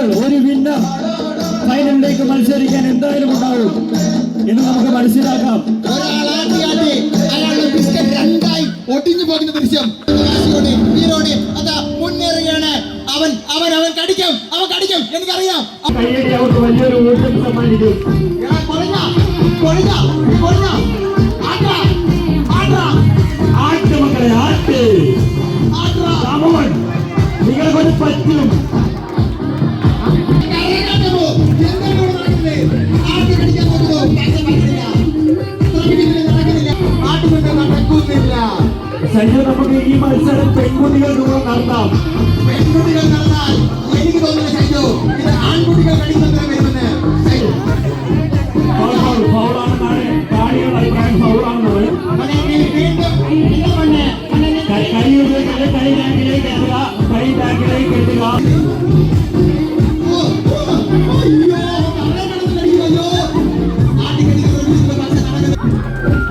അപ്പോൾ ഒരു വിന്നർ ഫൈനലിലേക്ക് മത്സരിക്കാൻ എന്തായാലും ഉണ്ടാവും എന്ന് നമുക്ക് മനസ്സിലാക്കാം. അയാളുടെ ബിസ്ക്കറ്റ് രണ്ടായി ഒടിഞ്ഞു പോകുന്ന ദൃശ്യം അതാ മുന്നേറുകയാണ്. അവൻ അവൻ അവൻ കടിക്കും എനിക്കറിയാം. അവർക്ക് വലിയൊരു ഊർജ്ജം സമ്മാനിക്കും. മക്കളെ ആട്ട് നിങ്ങളെ കൊണ്ട് പറ്റും. നമുക്ക് ഈ മത്സരം പെൺകുട്ടികൾ നടത്താം. പെൺകുട്ടികൾ നടന്നാൽ എനിക്ക് തോന്നുന്നു ഷൈജു ഇത് ആൺകുട്ടികൾ കളിക്കുന്നതിന് വരുമെന്ന്.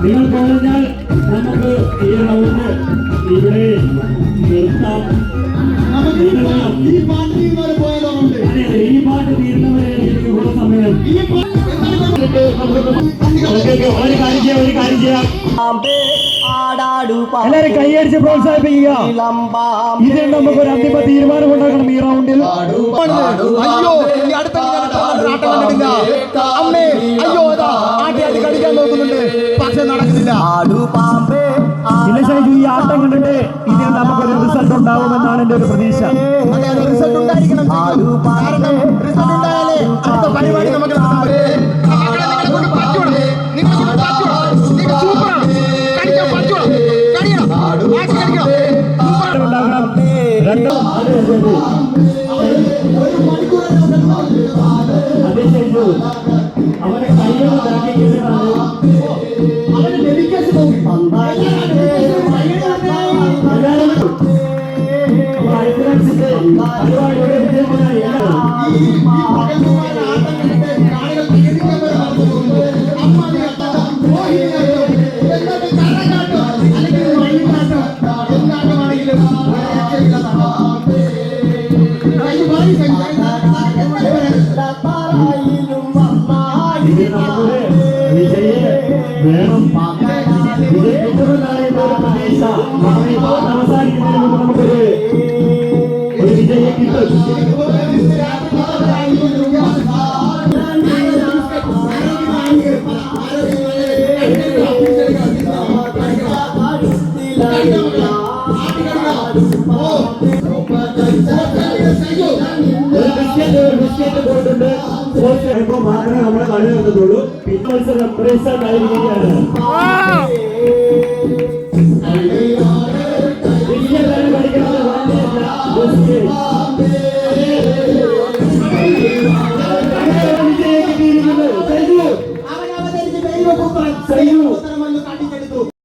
നിങ്ങൾ പറഞ്ഞാൽ നമുക്ക് ഈ റൗണ്ട് ഇവിടെ നിർത്താം. ഈ പാട്ട് തീരുന്നവരെ പോയതുകൊണ്ട് ഈ പാട്ട് തീരുന്നവരെ എനിക്കുള്ള സമയം ഒരു കാര്യം ചെയ്യാം. എല്ലാവരും കൈയടിച്ച് പ്രോത്സാഹിപ്പിക്കുക. ഇതിൽ നമുക്കൊരു അന്തിമ തീരുമാനം ഉണ്ടാക്കണം ഈ റൗണ്ടിൽ. അയ്യോ ഈ അടുത്ത അമ്മേ അയ്യോ ആട്ടി കടിക്കാൻ നോക്കുന്നുണ്ട്, പക്ഷെ നടക്കുന്നില്ല. ഇല്ല ഷൈജു, ഈ ആട്ടം കണ്ടിട്ട് ഇതിൽ നമുക്കൊരു റിസൾട്ട് ഉണ്ടാവുമെന്നാണ് എന്റെ ഒരു പ്രതീക്ഷ. റിസൾട്ട് ഉണ്ടായിരിക്കണം. കാരണം റിസൾട്ട് ഉണ്ടായാലേ അടുത്ത പരിപാടി നമുക്ക് അവരെ കൈകൾ അവന്റെ ഡെഡിക്കേഷൻ വേണം. വിജയ കിട്ടുമെന്നാണ് എന്റെ ഒരു പ്രതീക്ഷ. അവസാനിക്കുന്നതിന് മുമ്പ് നമുക്കൊരു വിജയം കിട്ടും. ബിസ്ക്കറ്റ് പോയിട്ടുണ്ട്. മാത്രമേ നമ്മളെ കളി നടത്തുള്ളൂ. പിന്നെ മത്സരം പ്രീസായിട്ട് ആയിരിക്കുകയാണ്. എല്ലാവരും പഠിക്കുന്നത്